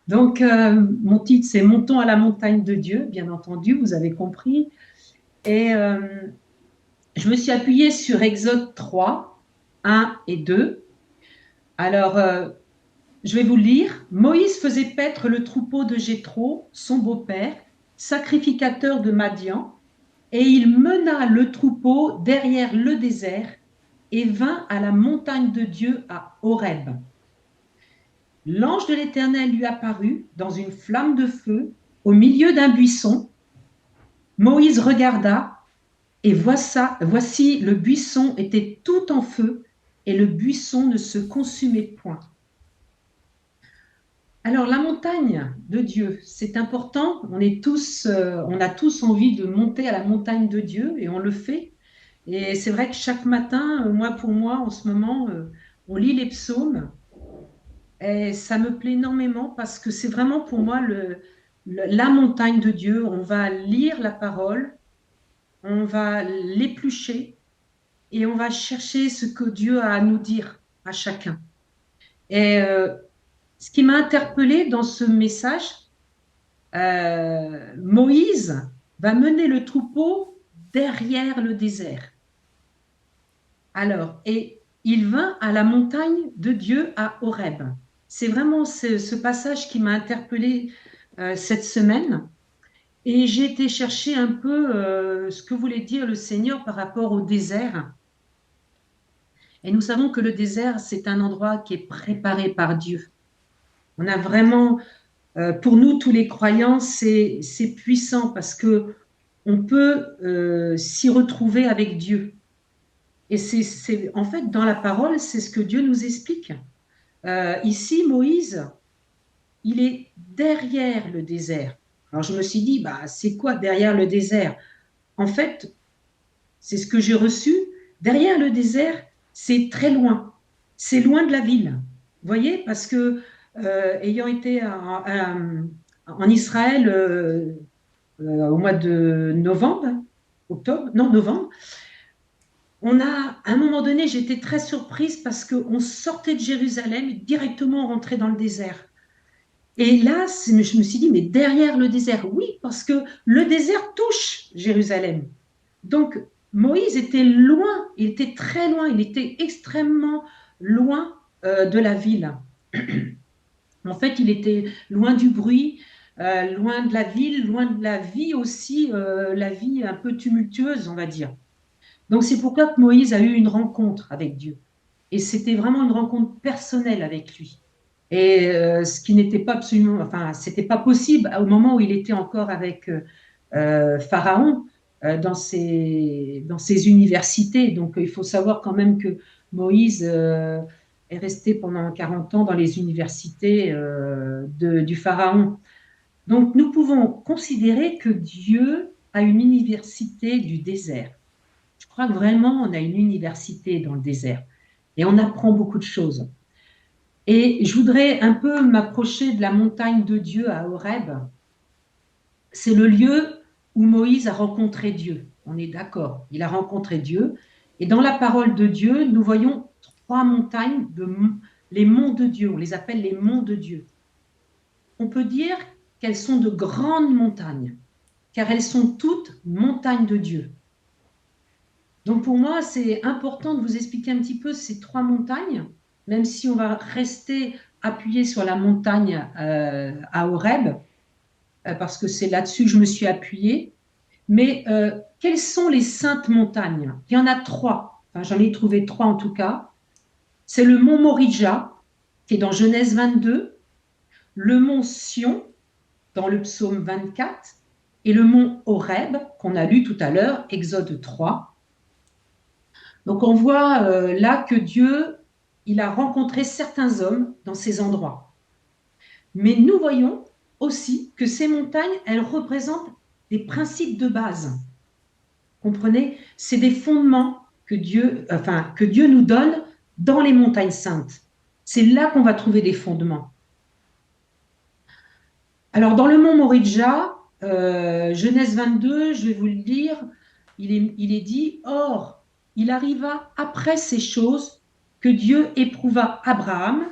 Donc, mon titre, c'est Montons à la montagne de Dieu, bien entendu, vous avez compris. Et je me suis appuyée sur Exode 3, 1 et 2. Alors, je vais vous le lire. Moïse faisait paître le troupeau de Jéthro, son beau-père, sacrificateur de Madian, et il mena le troupeau derrière le désert et vint à la montagne de Dieu à Horeb. L'ange de l'Éternel lui apparut dans une flamme de feu au milieu d'un buisson. Moïse regarda et voici le buisson était tout en feu et le buisson ne se consumait point. Alors la montagne de Dieu, c'est important. On a tous envie de monter à la montagne de Dieu et on le fait. Et c'est vrai que chaque matin, moi pour moi, en ce moment, on lit les psaumes et ça me plaît énormément parce que c'est vraiment pour moi la montagne de Dieu. On va lire la parole, on va l'éplucher et on va chercher ce que Dieu a à nous dire à chacun. Et ce qui m'a interpellée dans ce message, Moïse va mener le troupeau derrière le désert. Alors, et il vint à la montagne de Dieu à Horeb. C'est vraiment ce passage qui m'a interpellée cette semaine. Et j'ai été chercher un peu ce que voulait dire le Seigneur par rapport au désert. Et nous savons que le désert, c'est un endroit qui est préparé par Dieu. On a vraiment, pour nous, tous les croyants, c'est puissant parce que on peut s'y retrouver avec Dieu. Et en fait, dans la parole, c'est ce que Dieu nous explique. Ici, Moïse, il est derrière le désert. Alors je me suis dit, bah, c'est quoi derrière le désert? En fait, c'est ce que j'ai reçu. Derrière le désert, c'est très loin. C'est loin de la ville. Vous voyez, parce que ayant été en Israël au mois de novembre, octobre, non, novembre, à un moment donné, j'étais très surprise parce qu'on sortait de Jérusalem et directement on rentrait dans le désert. Et là, je me suis dit, mais derrière le désert, oui, parce que le désert touche Jérusalem. Donc, Moïse était loin, il était très loin, il était extrêmement loin de la ville. En fait, il était loin du bruit, loin de la ville, loin de la vie aussi, la vie un peu tumultueuse, on va dire. Donc, c'est pourquoi que Moïse a eu une rencontre avec Dieu. Et c'était vraiment une rencontre personnelle avec lui. Et ce qui n'était pas absolument, enfin, c'était pas possible au moment où il était encore avec Pharaon dans ses universités. Donc, il faut savoir quand même que Moïse est resté pendant 40 ans dans les universités du Pharaon. Donc, nous pouvons considérer que Dieu a une université du désert. Je crois que vraiment, on a une université dans le désert et on apprend beaucoup de choses. Et je voudrais un peu m'approcher de la montagne de Dieu à Horeb. C'est le lieu où Moïse a rencontré Dieu. On est d'accord, il a rencontré Dieu. Et dans la parole de Dieu, nous voyons trois montagnes, les monts de Dieu. On les appelle les monts de Dieu. On peut dire qu'elles sont de grandes montagnes, car elles sont toutes montagnes de Dieu. Donc pour moi, c'est important de vous expliquer un petit peu ces trois montagnes, même si on va rester appuyé sur la montagne à Horeb, parce que c'est là-dessus que je me suis appuyée. Mais quelles sont les saintes montagnes? Il y en a trois, enfin, j'en ai trouvé trois en tout cas. C'est le mont Morija, qui est dans Genèse 22, le mont Sion, dans le psaume 24, et le mont Horeb, qu'on a lu tout à l'heure, Exode 3. Donc on voit là que Dieu, il a rencontré certains hommes dans ces endroits. Mais nous voyons aussi que ces montagnes, elles représentent des principes de base. Comprenez? C'est des fondements que Dieu nous donne dans les montagnes saintes. C'est là qu'on va trouver des fondements. Alors dans le mont Morija, Genèse 22, je vais vous le dire, il est dit, or, il arriva après ces choses que Dieu éprouva Abraham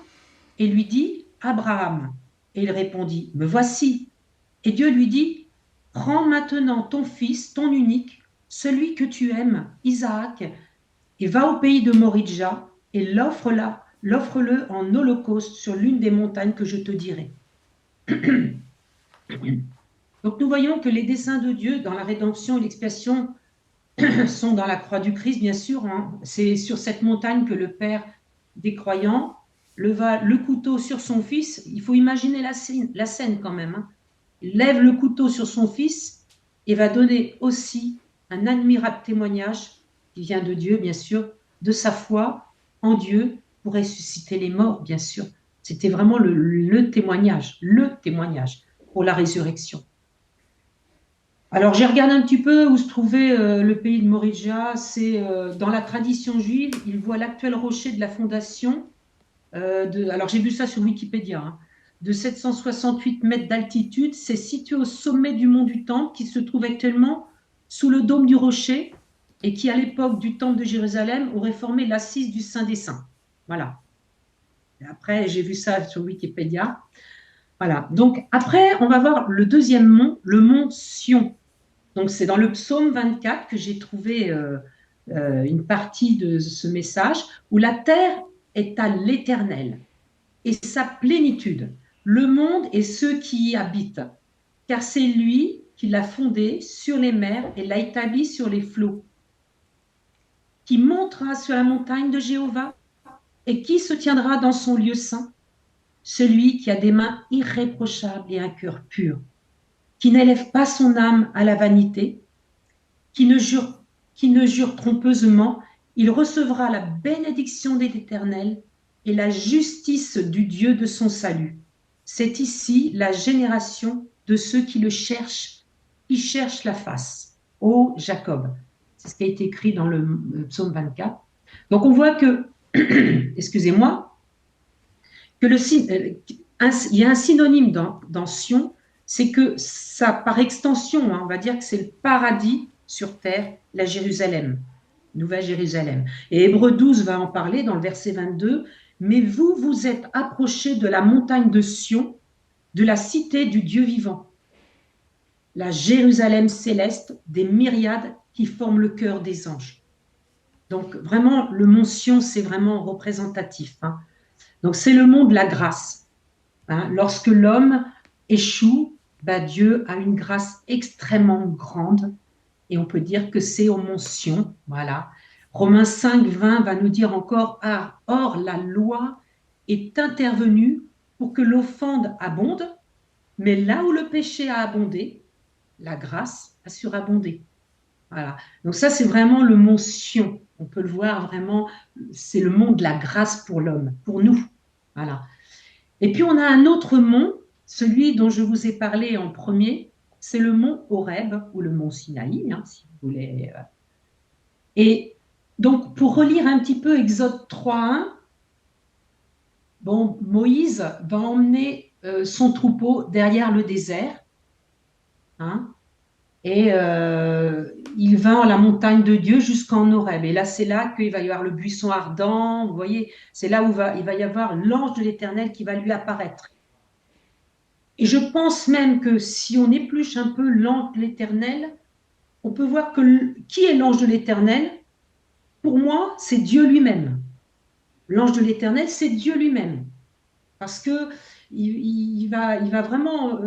et lui dit, Abraham. Et il répondit, me voici. Et Dieu lui dit, prends maintenant ton fils, ton unique, celui que tu aimes, Isaac, et va au pays de Moridja et l'offre-le en holocauste sur l'une des montagnes que je te dirai. Donc nous voyons que les desseins de Dieu dans la rédemption et l'expiation sont dans la croix du Christ, bien sûr. Hein. C'est sur cette montagne que le Père des croyants leva le couteau sur son fils. Il faut imaginer la scène quand même. Hein. Il lève le couteau sur son fils et va donner aussi un admirable témoignage qui vient de Dieu, bien sûr, de sa foi en Dieu pour ressusciter les morts, bien sûr. C'était vraiment le témoignage pour la résurrection. Alors j'ai regardé un petit peu où se trouvait le pays de Moridja. C'est dans la tradition juive, il voit l'actuel rocher de la fondation. Alors j'ai vu ça sur Wikipédia. Hein, de 768 mètres d'altitude, c'est situé au sommet du mont du Temple qui se trouve actuellement sous le dôme du rocher et qui à l'époque du Temple de Jérusalem aurait formé l'assise du Saint des Saints. Voilà. Et après j'ai vu ça sur Wikipédia. Voilà. Donc après on va voir le deuxième mont, le mont Sion. Donc, c'est dans le psaume 24 que j'ai trouvé une partie de ce message où la terre est à l'Éternel et sa plénitude, le monde et ceux qui y habitent, car c'est lui qui l'a fondé sur les mers et l'a établi sur les flots, qui montera sur la montagne de Jéhovah et qui se tiendra dans son lieu saint, celui qui a des mains irréprochables et un cœur pur, qui n'élève pas son âme à la vanité, qui ne jure trompeusement, il recevra la bénédiction de l'Éternel et la justice du Dieu de son salut. C'est ici la génération de ceux qui le cherchent, qui cherchent la face. Ô Jacob. C'est ce qui a été écrit dans le psaume 24. Donc on voit que, excusez-moi, que il y a un synonyme dans Sion, c'est que ça, par extension, hein, on va dire que c'est le paradis sur terre, la Jérusalem, Nouvelle Jérusalem. Et Hébreux 12 va en parler dans le verset 22. Mais vous, vous êtes approchés de la montagne de Sion, de la cité du Dieu vivant, la Jérusalem céleste des myriades qui forment le cœur des anges. Donc vraiment, le mont Sion, c'est vraiment représentatif. Hein. Donc c'est le mont de la grâce. Hein. Lorsque l'homme échoue, Dieu a une grâce extrêmement grande et on peut dire que c'est au mont Sion. Voilà. Romains 5, 20 va nous dire encore, or la loi est intervenue pour que l'offende abonde, mais là où le péché a abondé, la grâce a surabondé. Voilà. Donc ça, c'est vraiment le mont Sion. On peut le voir vraiment, c'est le mont de la grâce pour l'homme, pour nous. Voilà. Et puis on a un autre mont, celui dont je vous ai parlé en premier, c'est le mont Horeb ou le mont Sinaï, hein, si vous voulez. Et donc pour relire un petit peu Exode 3.1, bon, Moïse va emmener son troupeau derrière le désert, hein, et il va à la montagne de Dieu jusqu'en Horeb. Et là, c'est là qu'il va y avoir le buisson ardent. Vous voyez, c'est là où il va y avoir l'ange de l'Éternel qui va lui apparaître. Et je pense même que si on épluche un peu l'ange de l'Éternel, on peut voir que qui est l'ange de l'Éternel? Pour moi, c'est Dieu lui-même. L'ange de l'Éternel, c'est Dieu lui-même. Parce que il va vraiment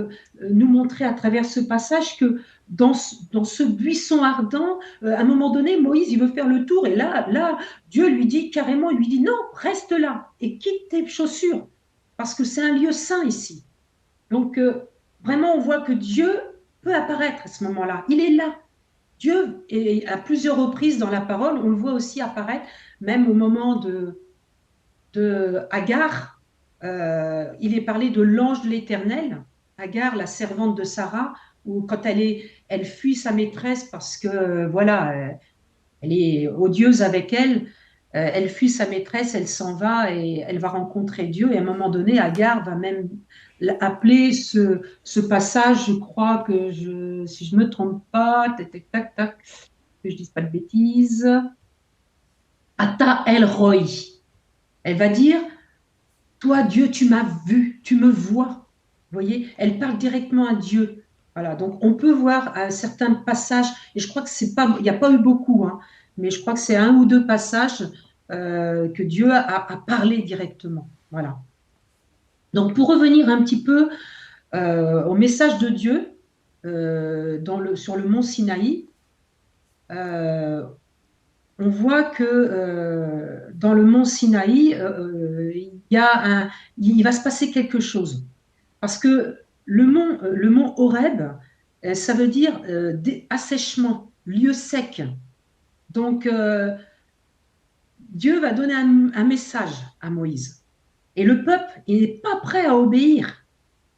nous montrer à travers ce passage que dans ce buisson ardent, à un moment donné, Moïse, il veut faire le tour. Et là, Dieu lui dit carrément, il lui dit, non, reste là et quitte tes chaussures. Parce que c'est un lieu saint ici. Donc, vraiment, on voit que Dieu peut apparaître à ce moment-là. Il est là. Dieu, et à plusieurs reprises dans la parole, on le voit aussi apparaître, même au moment de Agar, il est parlé de l'ange de l'Éternel, Agar, la servante de Sarah, où quand elle fuit sa maîtresse parce que, voilà, elle est odieuse avec elle, elle fuit sa maîtresse, elle s'en va et elle va rencontrer Dieu. Et à un moment donné, Agar va même appeler ce passage, je crois que si je ne me trompe pas, tac, tac, tac, tac, que je ne dise pas de bêtises, Ata El Roi. Elle va dire, toi Dieu, tu m'as vu, tu me vois. voyez, elle parle directement à Dieu. Voilà, donc on peut voir un certain passage, et je crois que c'est pas, il n'y a pas eu beaucoup, hein, mais je crois que c'est un ou deux passages que Dieu a parlé directement. Voilà. Donc pour revenir un petit peu au message de Dieu sur le mont Sinaï, euh, on voit que dans le mont Sinaï, il va se passer quelque chose. Parce que le mont Horeb, ça veut dire assèchement, lieu sec. Donc, Dieu va donner un message à Moïse. Et le peuple, il n'est pas prêt à obéir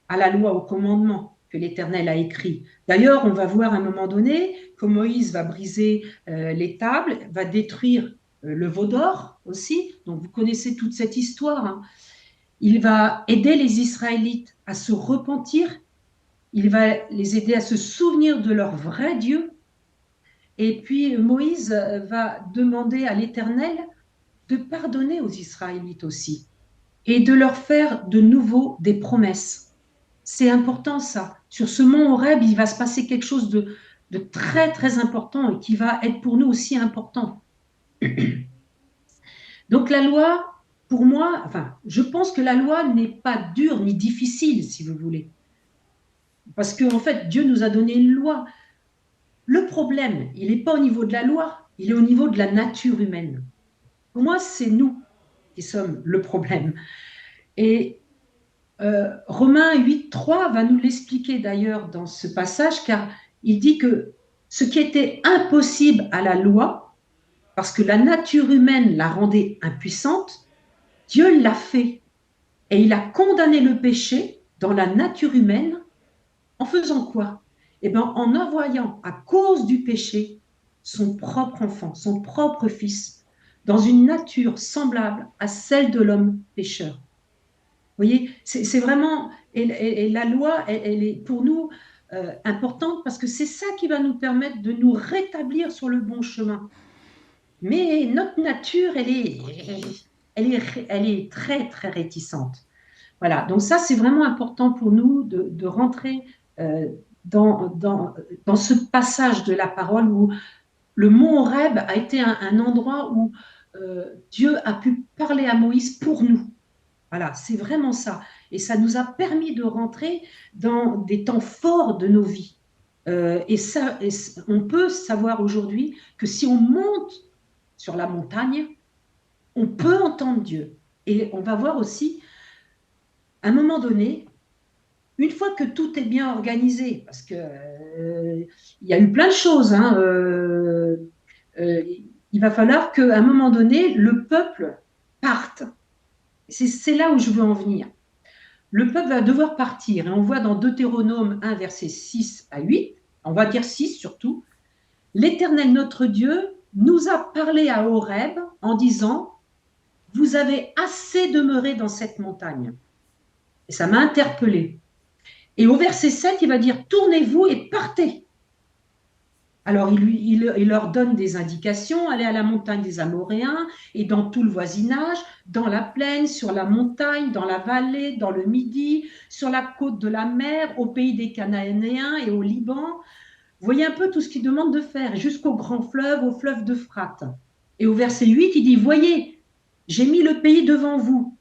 à la loi, au commandement que l'Éternel a écrit. D'ailleurs, on va voir à un moment donné que Moïse va briser les tables, va détruire le veau d'or aussi. Donc, vous connaissez toute cette histoire. Hein. Il va aider les Israélites à se repentir. Il va les aider à se souvenir de leur vrai Dieu. Et puis Moïse va demander à l'Éternel de pardonner aux Israélites aussi et de leur faire de nouveau des promesses. C'est important ça. Sur ce mont Horeb, il va se passer quelque chose de très très important et qui va être pour nous aussi important. Donc la loi, pour moi, enfin, je pense que la loi n'est pas dure ni difficile, si vous voulez. Parce qu'en fait, Dieu nous a donné une loi. Le problème, il n'est pas au niveau de la loi, il est au niveau de la nature humaine. Pour moi, c'est nous qui sommes le problème. Et Romains 8,3 va nous l'expliquer d'ailleurs dans ce passage, car il dit que ce qui était impossible à la loi, parce que la nature humaine la rendait impuissante, Dieu l'a fait. Et il a condamné le péché dans la nature humaine en faisant quoi? Eh bien, en envoyant à cause du péché son propre enfant, son propre fils, dans une nature semblable à celle de l'homme pécheur. Vous voyez, c'est vraiment, et la loi, elle est pour nous importante parce que c'est ça qui va nous permettre de nous rétablir sur le bon chemin. Mais notre nature, elle est très, très réticente. Voilà, donc ça, c'est vraiment important pour nous de rentrer euh, dans ce passage de la parole où le mont Horeb a été un endroit où Dieu a pu parler à Moïse pour nous. Voilà, c'est vraiment ça. Et ça nous a permis de rentrer dans des temps forts de nos vies. On peut savoir aujourd'hui que si on monte sur la montagne, on peut entendre Dieu. Et on va voir aussi, à un moment donné, une fois que tout est bien organisé, parce que il y a eu plein de choses, hein, il va falloir qu'à un moment donné, le peuple parte. C'est là où je veux en venir. Le peuple va devoir partir. Et on voit dans Deutéronome 1, versets 6 à 8, on va dire 6 surtout, l'Éternel notre Dieu nous a parlé à Horeb en disant, vous avez assez demeuré dans cette montagne. Et ça m'a interpellée. Et au verset 7, il va dire, tournez-vous et partez. Alors, il leur donne des indications, allez à la montagne des Amoréens et dans tout le voisinage, dans la plaine, sur la montagne, dans la vallée, dans le Midi, sur la côte de la mer, au pays des Cananéens et au Liban. Vous voyez un peu tout ce qu'il demande de faire, jusqu'au grand fleuve, au fleuve d'Euphrate. Et au verset 8, il dit, voyez, j'ai mis le pays devant vous.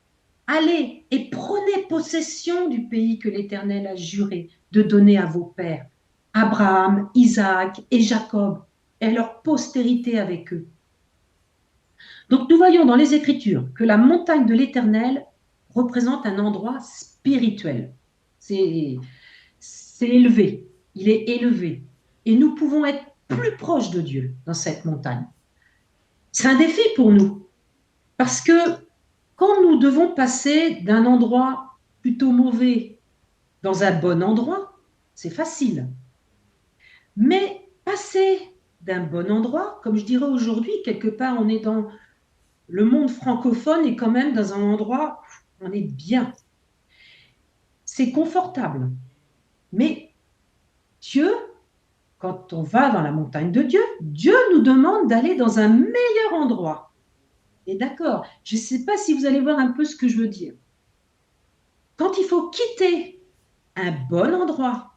Allez et prenez possession du pays que l'Éternel a juré de donner à vos pères. Abraham, Isaac et Jacob, et leur postérité avec eux. Donc nous voyons dans les Écritures que la montagne de l'Éternel représente un endroit spirituel. C'est élevé, il est élevé. Et nous pouvons être plus proches de Dieu dans cette montagne. C'est un défi pour nous, parce que quand nous devons passer d'un endroit plutôt mauvais dans un bon endroit, c'est facile. Mais passer d'un bon endroit, comme je dirais aujourd'hui, quelque part on est dans le monde francophone et quand même dans un endroit où on est bien. C'est confortable. Mais Dieu, quand on va dans la montagne de Dieu, Dieu nous demande d'aller dans un meilleur endroit. Et d'accord, je ne sais pas si vous allez voir un peu ce que je veux dire. Quand il faut quitter un bon endroit.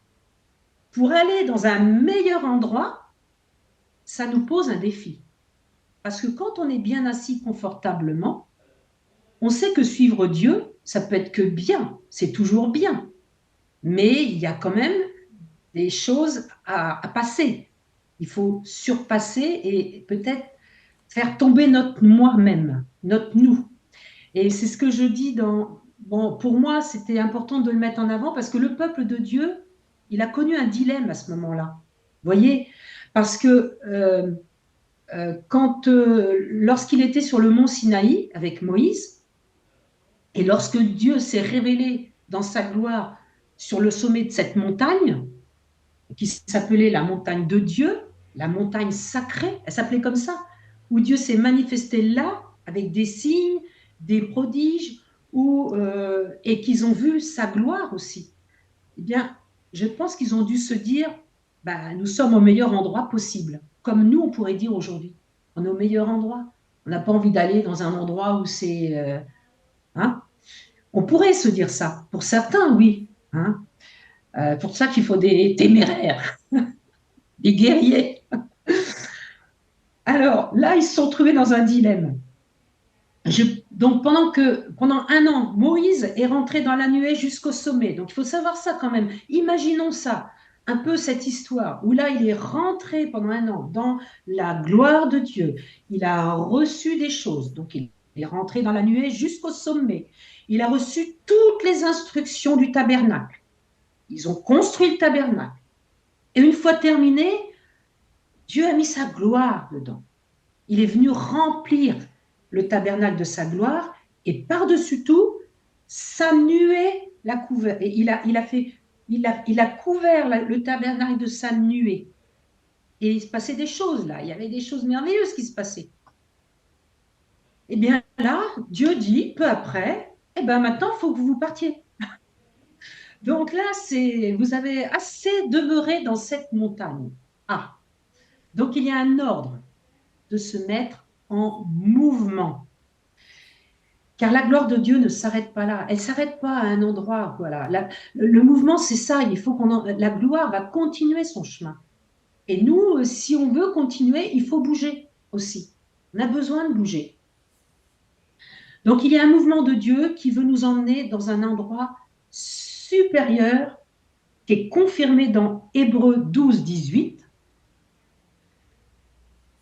Pour aller dans un meilleur endroit, ça nous pose un défi. Parce que quand on est bien assis confortablement, on sait que suivre Dieu, ça peut être que bien, c'est toujours bien. Mais il y a quand même des choses à passer. Il faut surpasser et peut-être faire tomber notre moi-même, notre nous. Et c'est ce que je dis dans... Bon, pour moi, c'était important de le mettre en avant parce que le peuple de Dieu, il a connu un dilemme à ce moment-là. Vous voyez? Parce que lorsqu'il était sur le mont Sinaï avec Moïse, et lorsque Dieu s'est révélé dans sa gloire sur le sommet de cette montagne, qui s'appelait la montagne de Dieu, la montagne sacrée, elle s'appelait comme ça, où Dieu s'est manifesté là avec des signes, des prodiges, et qu'ils ont vu sa gloire aussi. Eh bien, je pense qu'ils ont dû se dire, bah, nous sommes au meilleur endroit possible, comme nous, on pourrait dire aujourd'hui. On est au meilleur endroit. On n'a pas envie d'aller dans un endroit où c'est... hein. On pourrait se dire ça. Pour certains, oui. Hein. Pour ça qu'il faut des téméraires, des guerriers. Alors là, ils se sont trouvés dans un dilemme. Donc pendant un an, Moïse est rentré dans la nuée jusqu'au sommet. Donc il faut savoir ça quand même. Imaginons ça, un peu cette histoire où là il est rentré pendant un an dans la gloire de Dieu. Il a reçu des choses. Donc il est rentré dans la nuée jusqu'au sommet. Il a reçu toutes les instructions du tabernacle. Ils ont construit le tabernacle. Et une fois terminé, Dieu a mis sa gloire dedans. Il est venu remplir le tabernacle de sa gloire et par-dessus tout, sa nuée l'a couvert. Et il a couvert le tabernacle de sa nuée. Et il se passait des choses là. Il y avait des choses merveilleuses qui se passaient. Et bien là, Dieu dit, peu après, eh bien maintenant, il faut que vous partiez. Donc là, vous avez assez demeuré dans cette montagne. Ah, donc il y a un ordre de se mettre en mouvement. Car la gloire de Dieu ne s'arrête pas là. Elle ne s'arrête pas à un endroit. Voilà. Le mouvement, c'est ça. Il faut la gloire va continuer son chemin. Et nous, si on veut continuer, il faut bouger aussi. On a besoin de bouger. Donc, il y a un mouvement de Dieu qui veut nous emmener dans un endroit supérieur qui est confirmé dans Hébreux 12, 18.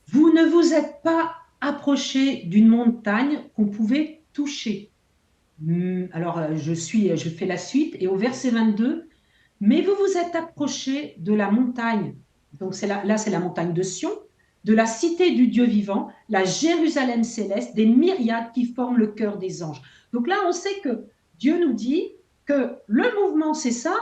Vous ne vous êtes pas approché d'une montagne qu'on pouvait toucher. Alors, je fais la suite, et au verset 22, mais vous vous êtes approché de la montagne, donc là c'est la montagne de Sion, de la cité du Dieu vivant, la Jérusalem céleste, des myriades qui forment le cœur des anges. Donc là, on sait que Dieu nous dit que le mouvement, c'est ça,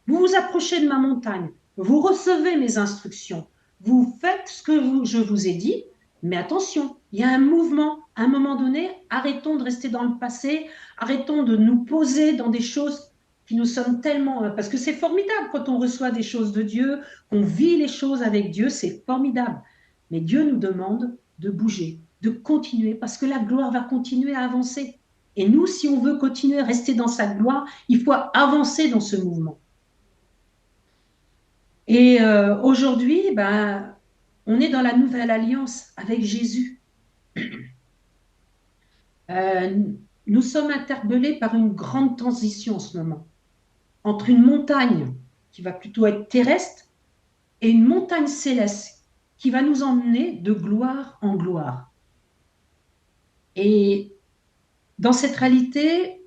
vous vous approchez de ma montagne, vous recevez mes instructions, vous faites ce que je vous ai dit, mais attention, il y a un mouvement. À un moment donné, arrêtons de rester dans le passé, arrêtons de nous poser dans des choses qui nous sommes tellement... Parce que c'est formidable quand on reçoit des choses de Dieu, qu'on vit les choses avec Dieu, c'est formidable. Mais Dieu nous demande de bouger, de continuer, parce que la gloire va continuer à avancer. Et nous, si on veut continuer à rester dans sa gloire, il faut avancer dans ce mouvement. Et aujourd'hui, ben, on est dans la nouvelle alliance avec Jésus. Euh, nous sommes interpellés par une grande transition en ce moment, entre une montagne qui va plutôt être terrestre et une montagne céleste qui va nous emmener de gloire en gloire. Et dans cette réalité,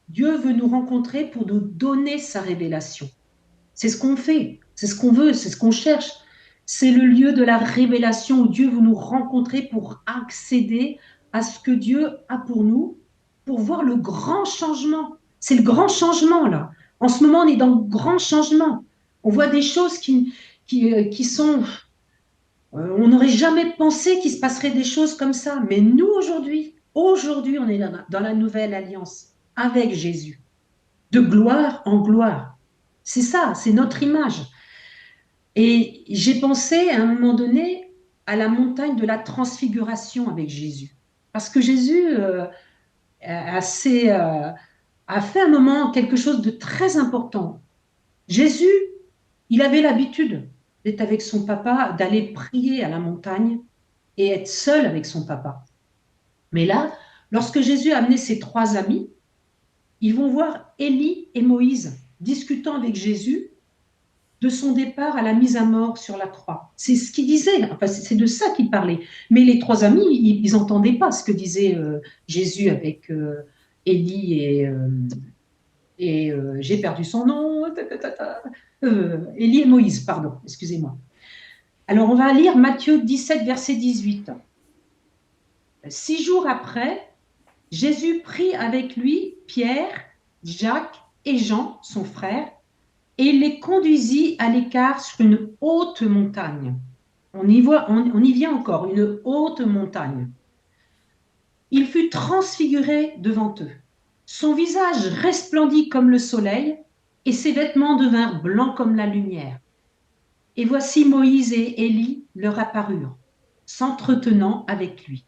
Dieu veut nous rencontrer pour nous donner sa révélation. C'est ce qu'on fait, c'est ce qu'on veut, c'est ce qu'on cherche. C'est le lieu de la révélation où Dieu veut nous rencontrer pour accéder à ce que Dieu a pour nous, pour voir le grand changement. C'est le grand changement là. En ce moment, on est dans le grand changement. On voit des choses qui sont... on n'aurait jamais pensé qu'il se passerait des choses comme ça. Mais nous, aujourd'hui, on est dans la nouvelle alliance avec Jésus, de gloire en gloire. C'est ça, c'est notre image. Et j'ai pensé à un moment donné à la montagne de la transfiguration avec Jésus. Parce que Jésus, assez, a fait un moment quelque chose de très important. Jésus, il avait l'habitude d'être avec son papa, d'aller prier à la montagne et être seul avec son papa. Mais là, lorsque Jésus a amené ses trois amis, ils vont voir Élie et Moïse discutant avec Jésus de son départ à la mise à mort sur la croix. C'est ce qu'il disait, enfin, c'est de ça qu'il parlait. Mais les trois amis, ils n'entendaient pas ce que disait Jésus avec Élie et j'ai perdu son nom, Élie et Moïse, pardon, excusez-moi. Alors on va lire Matthieu 17, verset 18. 6 jours après, Jésus prit avec lui Pierre, Jacques et Jean, son frère, et il les conduisit à l'écart sur une haute montagne. On y vient encore, une haute montagne. Il fut transfiguré devant eux. Son visage resplendit comme le soleil, et ses vêtements devinrent blancs comme la lumière. Et voici Moïse et Élie leur apparurent, s'entretenant avec lui.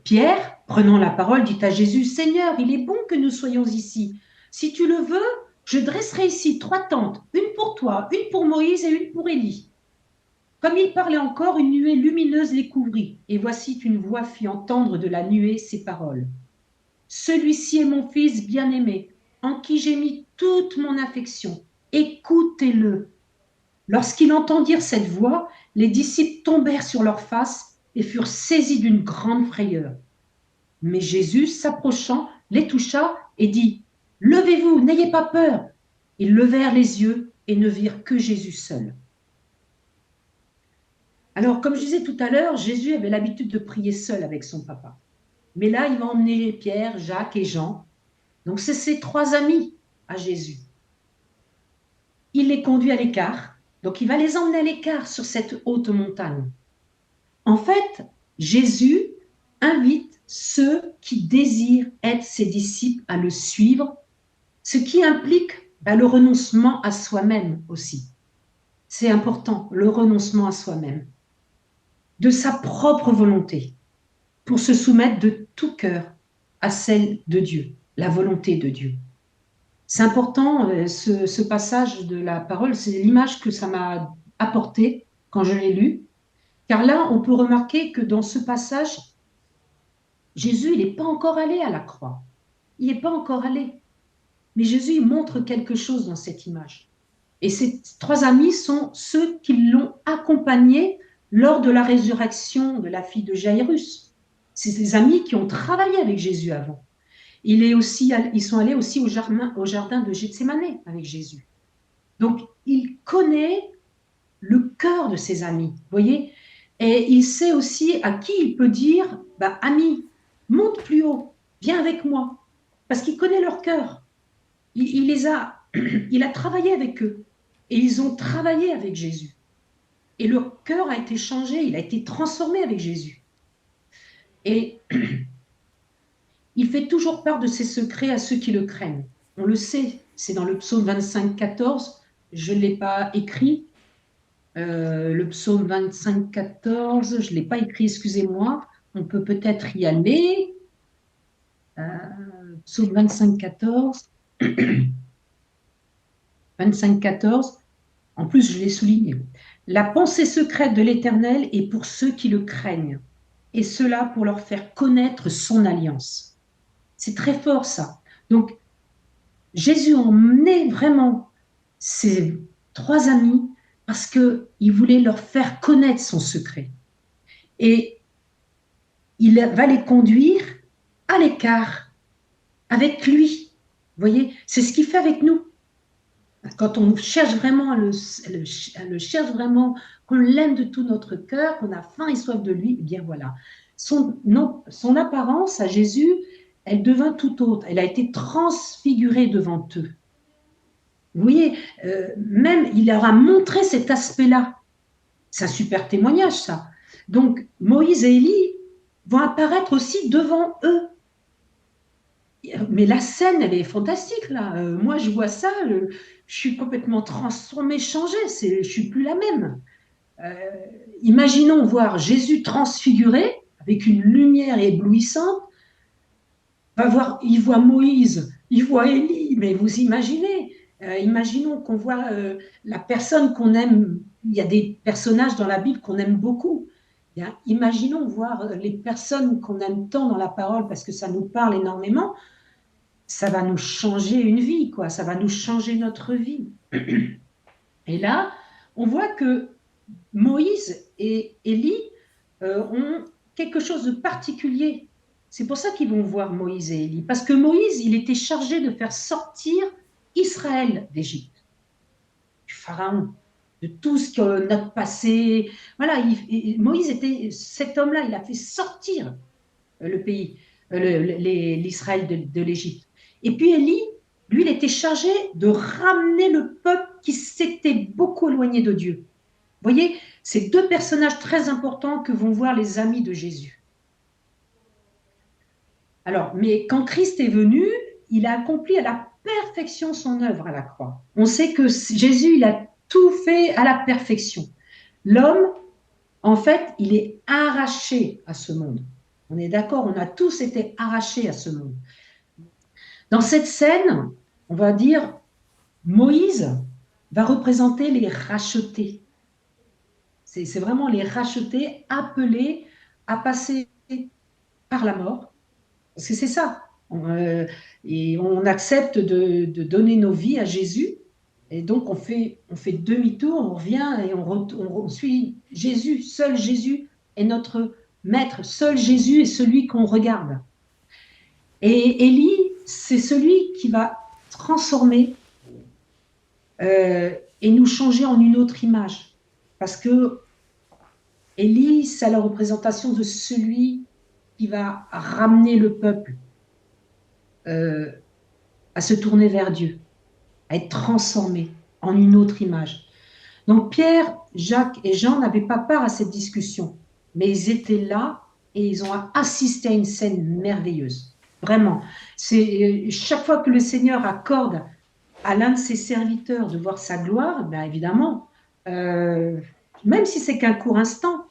Pierre, prenant la parole, dit à Jésus, Seigneur, il est bon que nous soyons ici. Si tu le veux, je dresserai ici 3 tentes, une pour toi, une pour Moïse et une pour Élie. Comme il parlait encore, une nuée lumineuse les couvrit, et voici qu'une voix fit entendre de la nuée ces paroles. Celui-ci est mon fils bien-aimé, en qui j'ai mis toute mon affection. Écoutez-le. Lorsqu'ils entendirent cette voix, les disciples tombèrent sur leurs faces et furent saisis d'une grande frayeur. Mais Jésus, s'approchant, les toucha et dit, Levez-vous, n'ayez pas peur. Ils levèrent les yeux et ne virent que Jésus seul. Alors, comme je disais tout à l'heure, Jésus avait l'habitude de prier seul avec son papa. Mais là, il va emmener Pierre, Jacques et Jean. Donc, c'est ses trois amis à Jésus. Il les conduit à l'écart. Donc, il va les emmener à l'écart sur cette haute montagne. En fait, Jésus invite ceux qui désirent être ses disciples à le suivre, ce qui implique le renoncement à soi-même aussi. C'est important, le renoncement à soi-même, de sa propre volonté, pour se soumettre de tout cœur à celle de Dieu, la volonté de Dieu. C'est important, ce passage de la parole, c'est l'image que ça m'a apportée quand je l'ai lu, car là, on peut remarquer que dans ce passage, Jésus, il n'est pas encore allé à la croix. Il n'est pas encore allé. Mais Jésus il montre quelque chose dans cette image. Et ces trois amis sont ceux qui l'ont accompagné lors de la résurrection de la fille de Jairus. C'est des amis qui ont travaillé avec Jésus avant. Ils sont allés aussi au jardin de Gethsémanée avec Jésus. Donc, il connaît le cœur de ses amis, vous voyez. Et il sait aussi à qui il peut dire, ami, monte plus haut, viens avec moi, parce qu'il connaît leur cœur. Il a travaillé avec eux, et ils ont travaillé avec Jésus. Et leur cœur a été changé, il a été transformé avec Jésus. Et il fait toujours part de ses secrets à ceux qui le craignent. On le sait, c'est dans le psaume 25, 14. Je ne l'ai pas écrit. Le psaume 25, 14, je ne l'ai pas écrit, excusez-moi. On peut peut-être y aller. Psaume 25, 14. 25, 14. En plus, je l'ai souligné. La pensée secrète de l'Éternel est pour ceux qui le craignent, et cela pour leur faire connaître son alliance. C'est très fort ça. Donc, Jésus emmenait vraiment ses trois amis parce qu'il voulait leur faire connaître son secret. Et il va les conduire à l'écart, avec lui. Vous voyez, c'est ce qu'il fait avec nous. Quand on cherche vraiment, le cherche vraiment, qu'on l'aime de tout notre cœur, qu'on a faim et soif de lui, eh bien voilà. Son apparence à Jésus, elle devint tout autre. Elle a été transfigurée devant eux. Vous voyez, même il leur a montré cet aspect-là. C'est un super témoignage, ça. Donc, Moïse et Élie vont apparaître aussi devant eux. Mais la scène, elle est fantastique, là. Moi, je vois ça, je suis complètement transformée, changée. Je ne suis plus la même. Imaginons voir Jésus transfiguré, avec une lumière éblouissante. Il voit Moïse il voit Élie, mais vous imaginez, imaginons qu'on voit la personne qu'on aime. Il y a des personnages dans la Bible qu'on aime beaucoup. Bien, imaginons voir les personnes qu'on aime tant dans la parole parce que ça nous parle énormément. Ça va nous changer une vie, quoi. Ça va nous changer notre vie. Et là, on voit que Moïse et Élie ont quelque chose de particulier. C'est pour ça qu'ils vont voir Moïse et Élie. Parce que Moïse, il était chargé de faire sortir Israël d'Égypte, du Pharaon, de tout ce que notre passé. Voilà, Moïse était cet homme-là, il a fait sortir le pays, l'Israël de l'Égypte. Et puis Élie, lui, il était chargé de ramener le peuple qui s'était beaucoup éloigné de Dieu. Vous voyez, c'est deux personnages très importants que vont voir les amis de Jésus. Alors, mais quand Christ est venu, il a accompli à la perfection son œuvre à la croix. On sait que Jésus, il a tout fait à la perfection. L'homme, en fait, il est arraché à ce monde. On est d'accord, on a tous été arrachés à ce monde. Dans cette scène, on va dire, Moïse va représenter les rachetés. C'est vraiment les rachetés appelés à passer par la mort. Parce que c'est ça. Et on accepte de donner nos vies à Jésus. Et donc, on fait demi-tour, on revient et on suit Jésus. Seul Jésus est notre maître. Seul Jésus est celui qu'on regarde. Et Élie, c'est celui qui va transformer et nous changer en une autre image. Parce que Élie, c'est la représentation de celui qui va ramener le peuple à se tourner vers Dieu, à être transformé en une autre image. Donc Pierre, Jacques et Jean n'avaient pas part à cette discussion, mais ils étaient là et ils ont assisté à une scène merveilleuse. Vraiment. C'est chaque fois que le Seigneur accorde à l'un de ses serviteurs de voir sa gloire, bien évidemment, même si c'est qu'un court instant,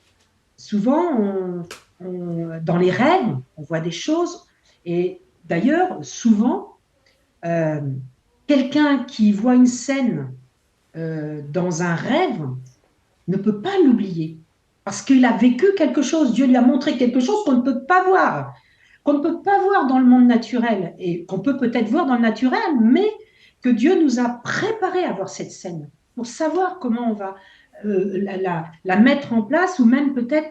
souvent dans les rêves, on voit des choses. Et d'ailleurs, souvent, quelqu'un qui voit une scène dans un rêve ne peut pas l'oublier parce qu'il a vécu quelque chose. Dieu lui a montré quelque chose qu'on ne peut pas voir, qu'on ne peut pas voir dans le monde naturel et qu'on peut peut-être voir dans le naturel, mais que Dieu nous a préparé à voir cette scène pour savoir comment on va la mettre en place ou même peut-être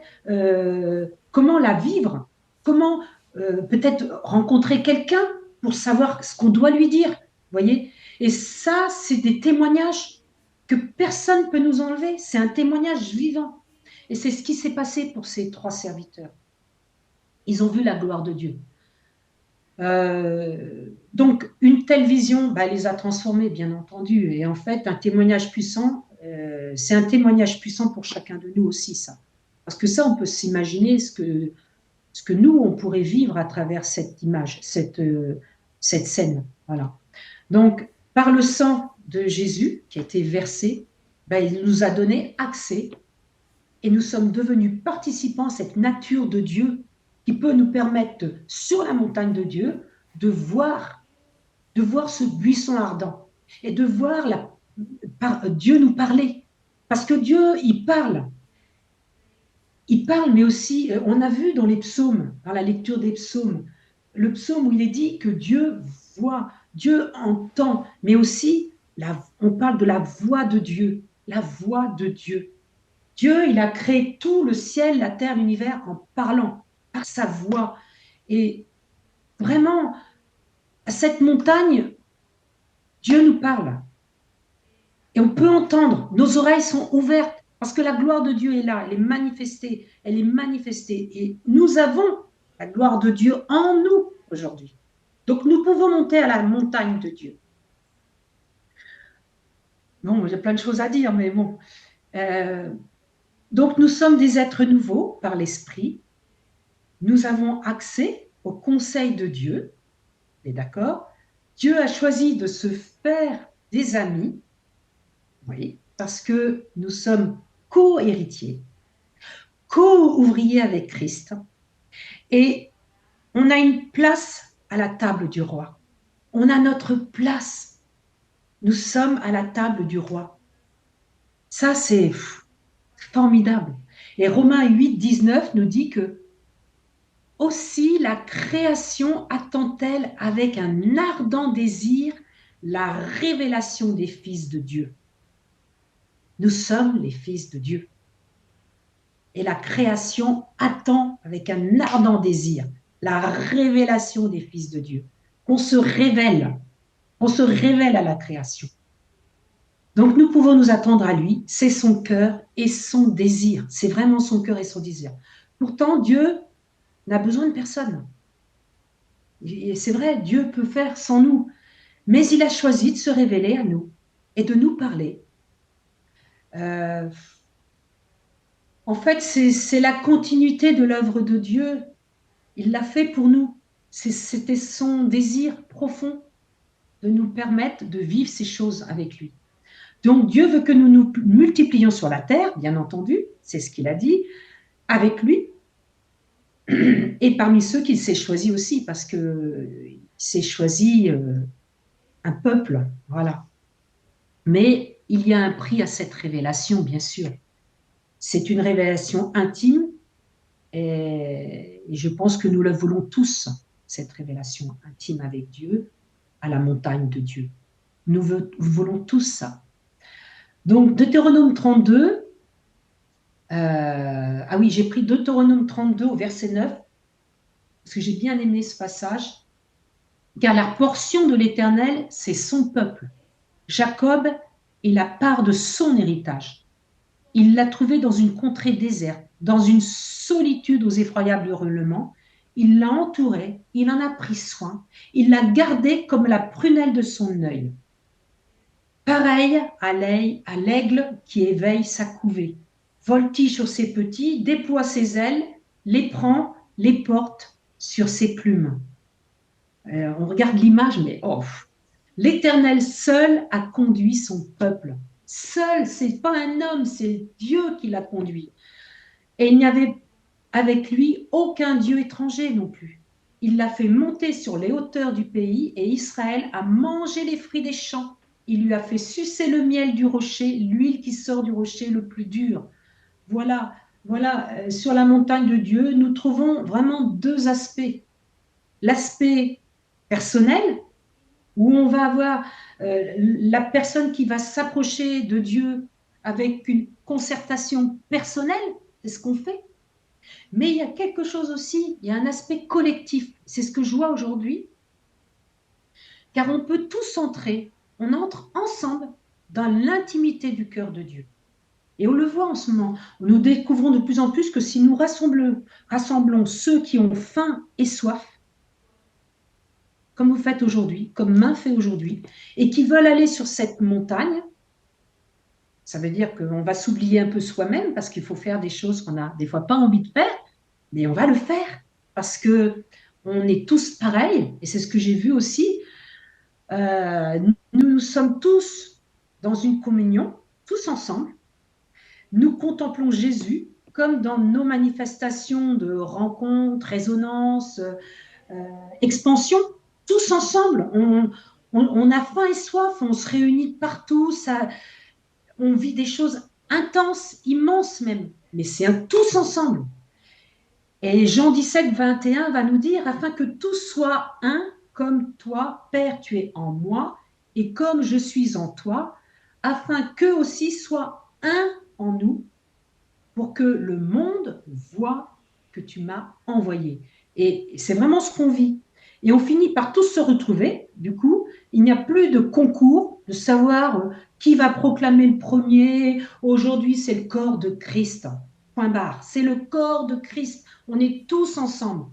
comment la vivre, comment peut-être rencontrer quelqu'un pour savoir ce qu'on doit lui dire, voyez. Et ça, c'est des témoignages que personne ne peut nous enlever. C'est un témoignage vivant. Et c'est ce qui s'est passé pour ces trois serviteurs. Ils ont vu la gloire de Dieu. Donc, une telle vision, bah, les a transformés, bien entendu. Et en fait, un témoignage puissant, c'est un témoignage puissant pour chacun de nous aussi, ça. Parce que ça, on peut s'imaginer ce que nous, on pourrait vivre à travers cette image, cette scène. Voilà. Donc, par le sang de Jésus qui a été versé, ben, il nous a donné accès et nous sommes devenus participants à cette nature de Dieu qui peut nous permettre, sur la montagne de Dieu, de voir ce buisson ardent et de voir Dieu nous parler. Parce que Dieu, il parle. Il parle, mais aussi, on a vu dans les psaumes, dans la lecture des psaumes, le psaume où il est dit que Dieu voit, Dieu entend, mais aussi, on parle de la voix de Dieu, la voix de Dieu. Dieu, il a créé tout, le ciel, la terre, l'univers, en parlant, par sa voix. Et vraiment, à cette montagne, Dieu nous parle. Et on peut entendre, nos oreilles sont ouvertes, parce que la gloire de Dieu est là, elle est manifestée, elle est manifestée. Et nous avons la gloire de Dieu en nous aujourd'hui. Donc nous pouvons monter à la montagne de Dieu. Bon, j'ai plein de choses à dire, mais bon. Donc nous sommes des êtres nouveaux par l'Esprit. Nous avons accès au conseil de Dieu. Et d'accord? Dieu a choisi de se faire des amis, oui, parce que nous sommes co-héritiers, co-ouvriers avec Christ. Et on a une place à la table du roi. On a notre place. Nous sommes à la table du roi. Ça, c'est formidable. Et Romains 8, 19 nous dit que aussi la création attend-elle avec un ardent désir la révélation des fils de Dieu. Nous sommes les fils de Dieu. Et la création attend avec un ardent désir la révélation des fils de Dieu. Qu'on se révèle à la création. Donc nous pouvons nous attendre à lui, c'est son cœur et son désir. C'est vraiment son cœur et son désir. Pourtant, Dieu n'a besoin de personne. Et c'est vrai, Dieu peut faire sans nous. Mais il a choisi de se révéler à nous et de nous parler. En fait, c'est la continuité de l'œuvre de Dieu. Il l'a fait pour nous. C'était son désir profond de nous permettre de vivre ces choses avec lui. Donc Dieu veut que nous nous multiplions sur la terre, bien entendu, c'est ce qu'il a dit, avec lui, et parmi ceux qu'il s'est choisi aussi, parce qu'il s'est choisi un peuple, voilà. Mais il y a un prix à cette révélation, bien sûr. C'est une révélation intime, et je pense que nous la voulons tous, cette révélation intime avec Dieu, à la montagne de Dieu. Nous voulons tous ça. Donc, Deutéronome 32, ah oui, j'ai pris Deutéronome 32 au verset 9, parce que j'ai bien aimé ce passage, car la portion de l'Éternel, c'est son peuple. Jacob est la part de son héritage. Il l'a trouvé dans une contrée déserte, dans une solitude aux effroyables hurlements. Il l'a entouré, il en a pris soin, il l'a gardé comme la prunelle de son œil. Pareil à l'aigle qui éveille sa couvée, voltige sur ses petits, déploie ses ailes, les prend, les porte sur ses plumes. On regarde l'image, mais oh, l'Éternel seul a conduit son peuple. Seul, c'est pas un homme, c'est Dieu qui l'a conduit. Et il n'y avait avec lui aucun Dieu étranger non plus. Il l'a fait monter sur les hauteurs du pays et Israël a mangé les fruits des champs. Il lui a fait sucer le miel du rocher, l'huile qui sort du rocher le plus dur. Voilà, sur la montagne de Dieu, nous trouvons vraiment deux aspects. L'aspect personnel, où on va avoir la personne qui va s'approcher de Dieu avec une concertation personnelle, c'est ce qu'on fait. Mais il y a quelque chose aussi, il y a un aspect collectif. C'est ce que je vois aujourd'hui, car on peut tous entrer, on entre ensemble dans l'intimité du cœur de Dieu. Et on le voit en ce moment. Nous découvrons de plus en plus que si nous rassemblons ceux qui ont faim et soif, comme vous faites aujourd'hui, comme Main fait aujourd'hui, et qui veulent aller sur cette montagne, ça veut dire qu'on va s'oublier un peu soi-même parce qu'il faut faire des choses qu'on n'a des fois pas envie de faire, mais on va le faire parce que on est tous pareils, et c'est ce que j'ai vu aussi. Nous sommes tous dans une communion, tous ensemble. Nous contemplons Jésus comme dans nos manifestations de rencontres, résonances, expansion, tous ensemble. On a faim et soif, on se réunit partout, on vit des choses intenses, immenses même, mais c'est tous ensemble. Et Jean 17, 21 va nous dire, afin que tous soient un, comme toi, Père, tu es en moi, et comme je suis en toi, afin qu'eux aussi soient un en nous, pour que le monde voit que tu m'as envoyé. Et c'est vraiment ce qu'on vit. Et on finit par tous se retrouver. Du coup, il n'y a plus de concours de savoir qui va proclamer le premier. Aujourd'hui, c'est le corps de Christ. Point barre. C'est le corps de Christ. On est tous ensemble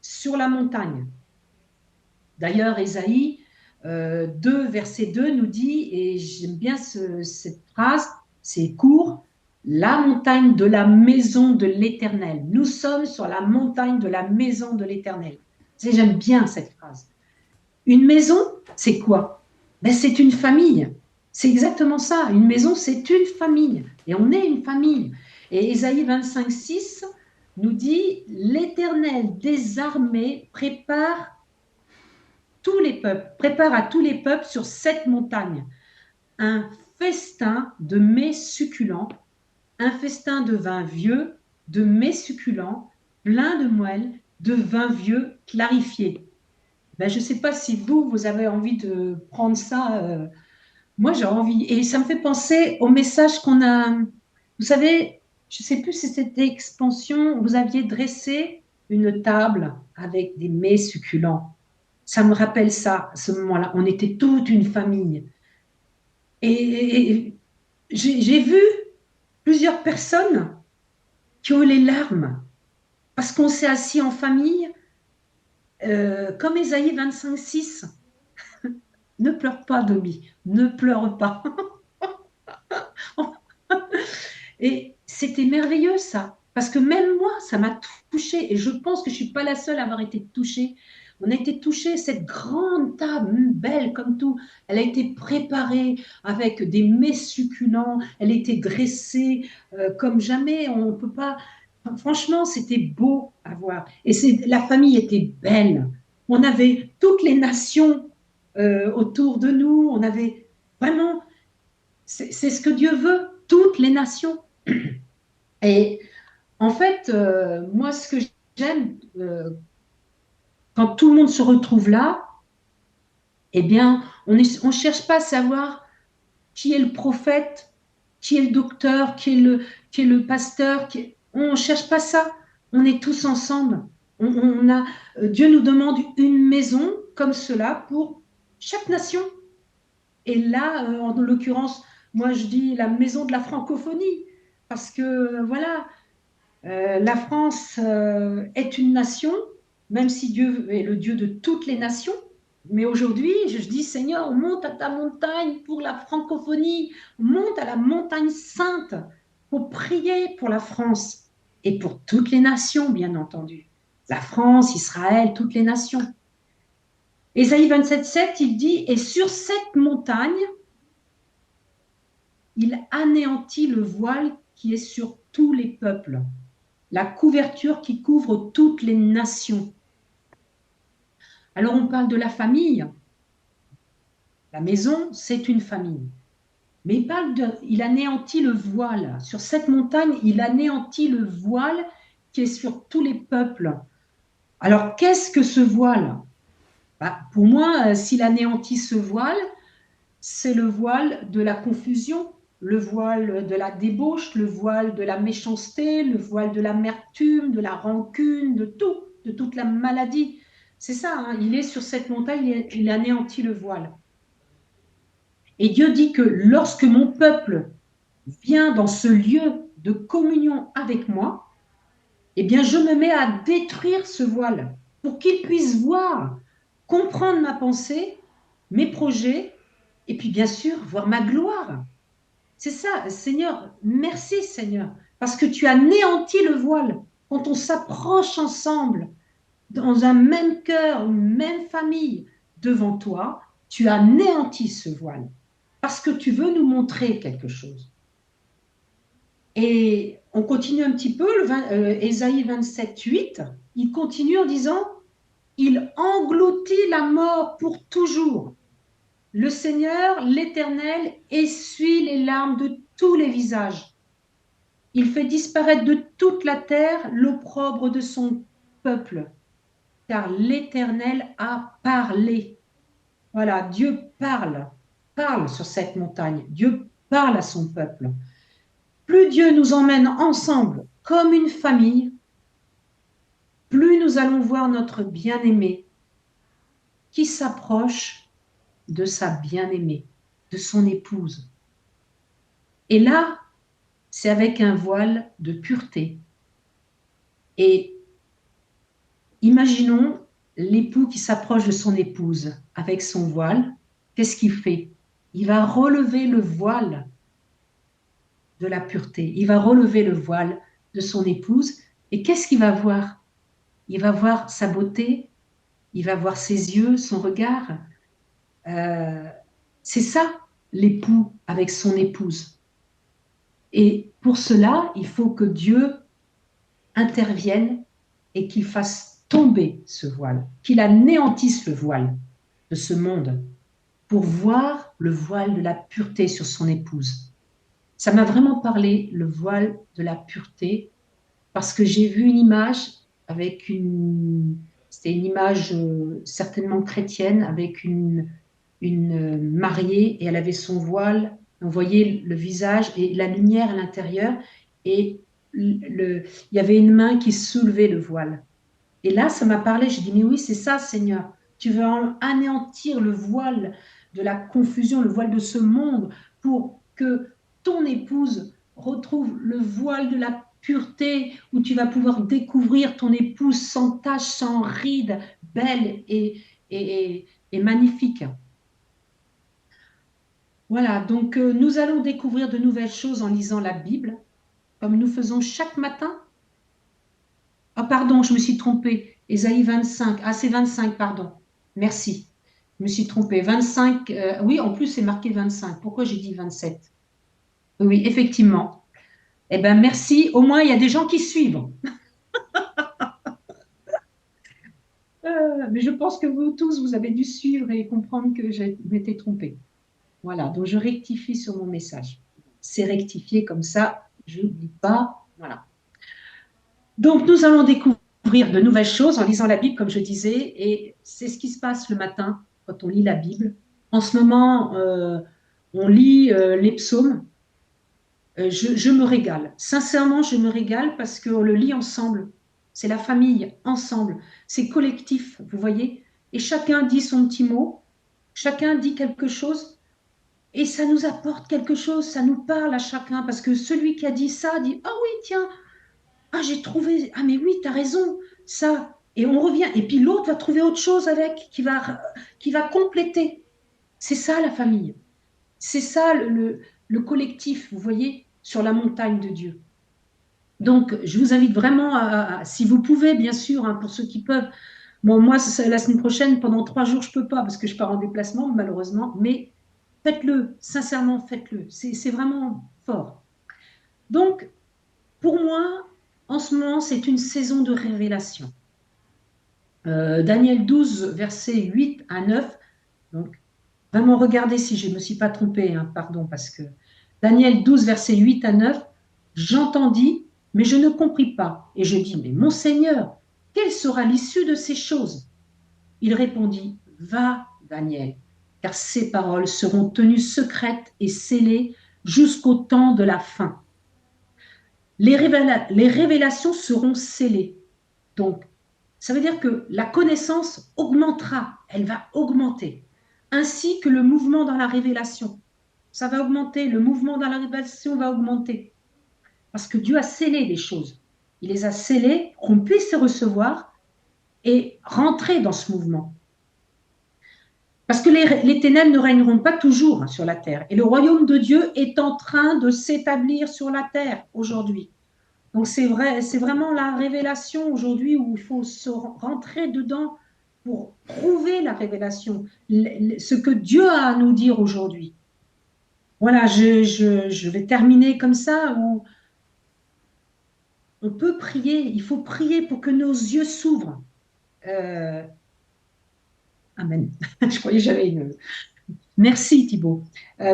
sur la montagne. D'ailleurs, Ésaïe 2, verset 2 nous dit, et j'aime bien cette phrase, c'est court, la montagne de la maison de l'Éternel. Nous sommes sur la montagne de la maison de l'Éternel. J'aime bien cette phrase. Une maison, c'est quoi? Ben, c'est une famille. C'est exactement ça. Une maison, c'est une famille. Et on est une famille. Et Ésaïe 25, 6 nous dit, l'Éternel des armées prépare tous les peuples, prépare à tous les peuples sur cette montagne un festin de mets succulents, un festin de vin vieux, de mets succulents, plein de moelle, de vin vieux clarifié. Ben, je ne sais pas si vous avez envie de prendre ça. Moi, j'ai envie. Et ça me fait penser au message qu'on a. Vous savez, je ne sais plus si c'était expansion, vous aviez dressé une table avec des mets succulents. Ça me rappelle ça, à ce moment-là. On était toute une famille. Et j'ai vu plusieurs personnes qui ont eu les larmes parce qu'on s'est assis en famille, comme Ésaïe 25:6. Ne pleure pas, Domi, ne pleure pas. Et c'était merveilleux ça, parce que même moi, ça m'a touchée, et je pense que je ne suis pas la seule à avoir été touchée. On a été touchés, cette grande table, belle comme tout, elle a été préparée avec des mets succulents, elle était dressée comme jamais, on ne peut pas... Franchement, c'était beau à voir. Et la famille était belle. On avait toutes les nations autour de nous, on avait vraiment... C'est ce que Dieu veut, toutes les nations. Et en fait, moi, ce que j'aime, quand tout le monde se retrouve là, eh bien, on ne cherche pas à savoir qui est le prophète, qui est le docteur, qui est le pasteur. On ne cherche pas ça. On est tous ensemble. Dieu nous demande une maison comme cela pour chaque nation. Et là, en l'occurrence, moi, je dis la maison de la francophonie. Parce que, voilà, la France est une nation, même si Dieu est le Dieu de toutes les nations. Mais aujourd'hui, je dis, Seigneur, monte à ta montagne pour la francophonie, monte à la montagne sainte pour prier pour la France et pour toutes les nations, bien entendu. La France, Israël, toutes les nations. Ésaïe 27:7, il dit, et sur cette montagne, il anéantit le voile qui est sur tous les peuples, la couverture qui couvre toutes les nations. Alors on parle de la famille. La maison, c'est une famille. Mais il anéantit le voile. Sur cette montagne, il anéantit le voile qui est sur tous les peuples. Alors qu'est-ce que ce voile? Pour moi, s'il anéantit ce voile, c'est le voile de la confusion, le voile de la débauche, le voile de la méchanceté, le voile de l'amertume, de la rancune, de tout, de toute la maladie. C'est ça, hein, il est sur cette montagne, il anéantit le voile. Et Dieu dit que lorsque mon peuple vient dans ce lieu de communion avec moi, eh bien je me mets à détruire ce voile pour qu'il puisse voir, comprendre ma pensée, mes projets, et puis bien sûr voir ma gloire. C'est ça, Seigneur, merci Seigneur, parce que tu as anéanti le voile. Quand on s'approche ensemble, dans un même cœur, une même famille, devant toi, tu as anéanti ce voile, parce que tu veux nous montrer quelque chose. Et on continue un petit peu, Ésaïe 27:8, il continue en disant, il engloutit la mort pour toujours. Le Seigneur, l'Éternel, essuie les larmes de tous les visages. Il fait disparaître de toute la terre l'opprobre de son peuple, car l'Éternel a parlé. Voilà, Dieu parle sur cette montagne. Dieu parle à son peuple. Plus Dieu nous emmène ensemble comme une famille, plus nous allons voir notre bien-aimé qui s'approche de sa bien-aimée, de son épouse. Et là, c'est avec un voile de pureté. Et imaginons l'époux qui s'approche de son épouse avec son voile. Qu'est-ce qu'il fait? Il va relever le voile de la pureté. Il va relever le voile de son épouse. Et qu'est-ce qu'il va voir? Il va voir sa beauté, il va voir ses yeux, son regard. C'est ça, l'époux avec son épouse. Et pour cela, il faut que Dieu intervienne et qu'il fasse tomber ce voile, qu'il anéantisse le voile. de ce monde pour voir le voile de la pureté sur son épouse. Ça m'a vraiment parlé, le voile de la pureté, parce que j'ai vu une image avec c'était une image certainement chrétienne, avec une mariée et elle avait son voile. On voyait le visage et la lumière à l'intérieur et il y avait une main qui soulevait le voile. Et là, ça m'a parlé. J'ai dit, mais oui, c'est ça, Seigneur. Tu veux anéantir le voile de la confusion, le voile de ce monde pour que ton épouse retrouve le voile de la pureté où tu vas pouvoir découvrir ton épouse sans tache, sans ride, belle et magnifique. Voilà, donc nous allons découvrir de nouvelles choses en lisant la Bible, comme nous faisons chaque matin. Ah, pardon, je me suis trompée. Ésaïe 25. Ah, c'est 25, pardon. Merci. Je me suis trompée. 25. Oui, en plus, c'est marqué 25. Pourquoi j'ai dit 27? Oui, effectivement. Eh bien, merci. Au moins, il y a des gens qui suivent. Mais je pense que vous tous, vous avez dû suivre et comprendre que je m'étais trompée. Voilà, donc je rectifie sur mon message. C'est rectifié comme ça, je n'oublie pas. Voilà. Donc, nous allons découvrir de nouvelles choses en lisant la Bible, comme je disais, et c'est ce qui se passe le matin quand on lit la Bible. En ce moment, on lit les psaumes. Je me régale. Sincèrement, je me régale parce qu'on le lit ensemble. C'est la famille, ensemble. C'est collectif, vous voyez. Et chacun dit son petit mot, chacun dit quelque chose, et ça nous apporte quelque chose, ça nous parle à chacun, parce que celui qui a dit ça dit, ah oui, tiens, ah, j'ai trouvé, ah, mais oui, tu as raison, ça. Et on revient. Et puis l'autre va trouver autre chose avec, qui va compléter. C'est ça la famille. C'est ça le collectif, vous voyez, sur la montagne de Dieu. Donc, je vous invite vraiment si vous pouvez, bien sûr, hein, pour ceux qui peuvent. Bon, moi, la semaine prochaine, pendant 3 jours, je ne peux pas parce que je pars en déplacement, malheureusement. Mais faites-le, sincèrement, faites-le. C'est vraiment fort. Donc, pour moi, en ce moment, c'est une saison de révélation. Daniel 12, versets 8 à 9. Donc, vraiment, regardez si je ne me suis pas trompée, hein, pardon, parce que Daniel 12, versets 8 à 9, j'entendis, mais je ne compris pas. Et je dis, mais mon Seigneur, quelle sera l'issue de ces choses? Il répondit, va, Daniel, car ces paroles seront tenues secrètes et scellées jusqu'au temps de la fin. Les révélations seront scellées. Donc, ça veut dire que la connaissance augmentera, elle va augmenter, ainsi que le mouvement dans la révélation. Ça va augmenter, le mouvement dans la révélation va augmenter. Parce que Dieu a scellé les choses. Il les a scellées pour qu'on puisse les recevoir et rentrer dans ce mouvement. Parce que les ténèbres ne régneront pas toujours sur la terre. Et le royaume de Dieu est en train de s'établir sur la terre aujourd'hui. Donc c'est vrai, c'est vraiment la révélation aujourd'hui où il faut se rentrer dedans pour trouver la révélation, ce que Dieu a à nous dire aujourd'hui. Voilà, je vais terminer comme ça, où on peut prier, il faut prier pour que nos yeux s'ouvrent. Euh, Amen. Je croyais que j'avais une... Merci Thibault.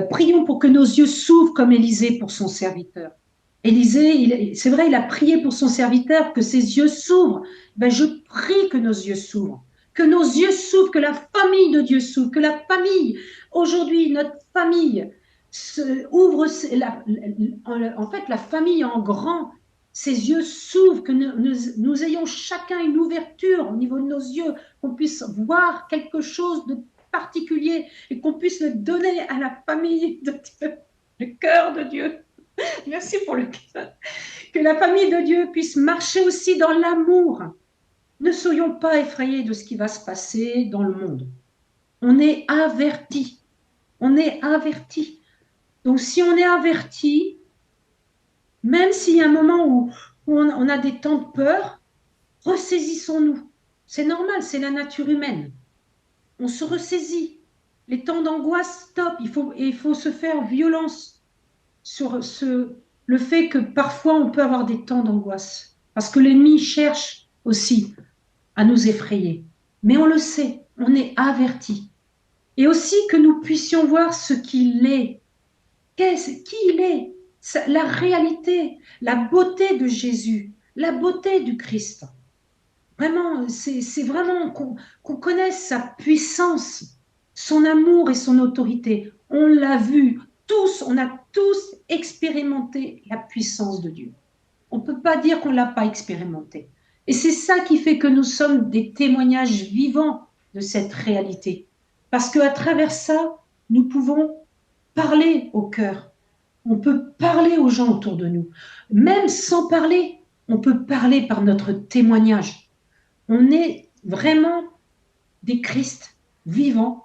Prions pour que nos yeux s'ouvrent comme Élisée pour son serviteur. Élisée, c'est vrai, il a prié pour son serviteur que ses yeux s'ouvrent. Ben, je prie que nos yeux s'ouvrent, que nos yeux s'ouvrent, que la famille de Dieu s'ouvre, que la famille, aujourd'hui, notre famille ouvre, en fait, la famille en grand, ses yeux s'ouvrent, que nous ayons chacun une ouverture au niveau de nos yeux, qu'on puisse voir quelque chose de particulier et qu'on puisse le donner à la famille de Dieu, le cœur de Dieu. Merci pour le cœur. Que la famille de Dieu puisse marcher aussi dans l'amour. Ne soyons pas effrayés de ce qui va se passer dans le monde. On est avertis. On est avertis. Donc si on est avertis, même s'il y a un moment où on a des temps de peur, ressaisissons-nous. C'est normal, c'est la nature humaine. On se ressaisit. Les temps d'angoisse, stop. Il faut se faire violence sur le fait que parfois on peut avoir des temps d'angoisse. Parce que l'ennemi cherche aussi à nous effrayer. Mais on le sait, on est averti. et aussi que nous puissions voir ce qu'il est, qui il est, la réalité, la beauté de Jésus, la beauté du Christ. Vraiment, c'est vraiment qu'on connaisse sa puissance, son amour et son autorité. On l'a vu tous, on a tous expérimenté la puissance de Dieu. On ne peut pas dire qu'on ne l'a pas expérimenté. Et c'est ça qui fait que nous sommes des témoignages vivants de cette réalité. Parce qu'à travers ça, nous pouvons parler au cœur. On peut parler aux gens autour de nous. Même sans parler, on peut parler par notre témoignage. On est vraiment des Christ vivants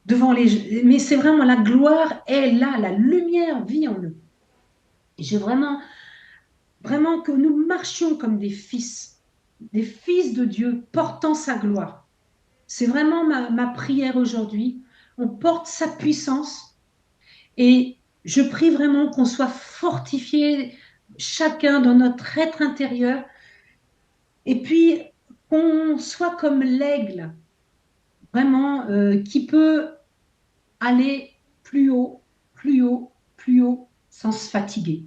devant les... Mais c'est vraiment la gloire est là, la lumière vit en nous. Et j'ai vraiment que nous marchions comme des fils de Dieu portant sa gloire. C'est vraiment ma prière aujourd'hui. On porte sa puissance et je prie vraiment qu'on soit fortifié chacun dans notre être intérieur et puis qu'on soit comme l'aigle, vraiment, qui peut aller plus haut, plus haut, plus haut, sans se fatiguer.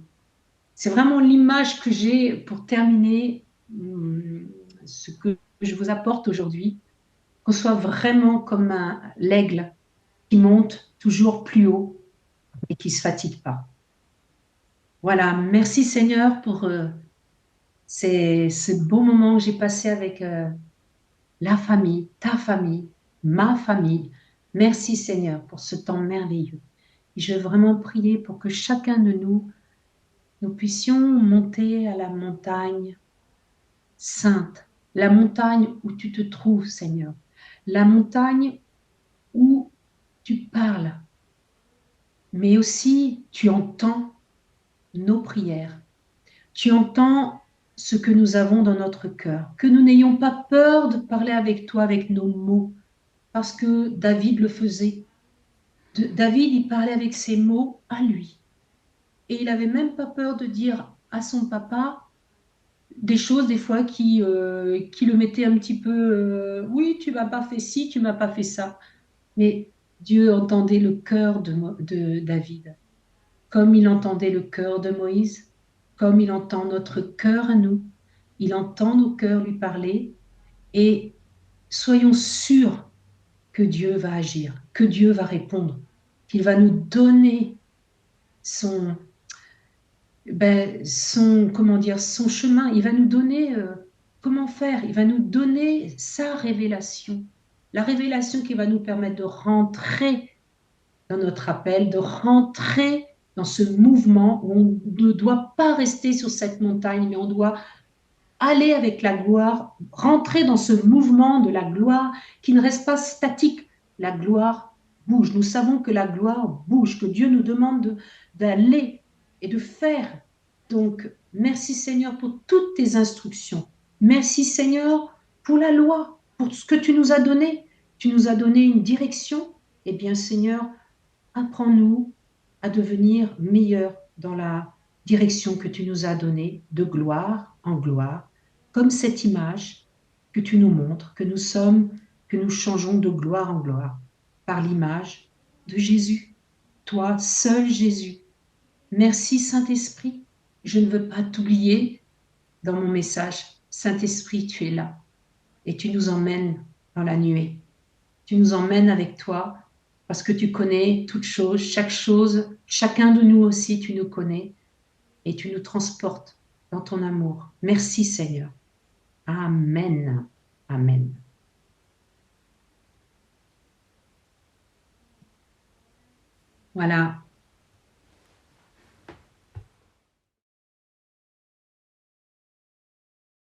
C'est vraiment l'image que j'ai pour terminer ce que je vous apporte aujourd'hui, qu'on soit vraiment comme l'aigle qui monte toujours plus haut et qui ne se fatigue pas. Voilà, merci Seigneur pour ces beaux moments que j'ai passés avec la famille, ta famille, ma famille. Merci Seigneur pour ce temps merveilleux. Et je veux vraiment prier pour que chacun de nous, nous puissions monter à la montagne sainte, la montagne où tu te trouves, Seigneur, la montagne où tu parles, mais aussi tu entends nos prières, tu entends ce que nous avons dans notre cœur, que nous n'ayons pas peur de parler avec toi avec nos mots, parce que David le faisait. David, il parlait avec ses mots à lui. Et il n'avait même pas peur de dire à son papa des choses des fois qui le mettaient un petit peu, oui, tu m'as pas fait ci, tu m'as pas fait ça. Mais Dieu entendait le cœur de David, comme il entendait le cœur de Moïse, comme il entend notre cœur à nous. Il entend nos cœurs lui parler et soyons sûrs que Dieu va agir, que Dieu va répondre, qu'il va nous donner son, comment dire, son chemin. Il va nous donner comment faire. Il va nous donner sa révélation. La révélation qui va nous permettre de rentrer dans notre appel, de rentrer dans ce mouvement où on ne doit pas rester sur cette montagne, mais on doit aller avec la gloire, rentrer dans ce mouvement de la gloire qui ne reste pas statique. La gloire bouge. Nous savons que la gloire bouge, que Dieu nous demande d'aller et de faire. Donc, merci Seigneur pour toutes tes instructions. Merci Seigneur pour la loi, pour ce que tu nous as donné. Tu nous as donné une direction. Eh bien Seigneur, apprends-nous à devenir meilleurs dans la direction que tu nous as donnée, de gloire en gloire, comme cette image que tu nous montres, que nous sommes, que nous changeons de gloire en gloire, par l'image de Jésus, toi seul Jésus. Merci Saint-Esprit, je ne veux pas t'oublier dans mon message. Saint-Esprit, tu es là et tu nous emmènes dans la nuée. Tu nous emmènes avec toi parce que tu connais toutes chose, chacun de nous aussi, tu nous connais et tu nous transportes dans ton amour. Merci Seigneur. Amen. Amen. Voilà.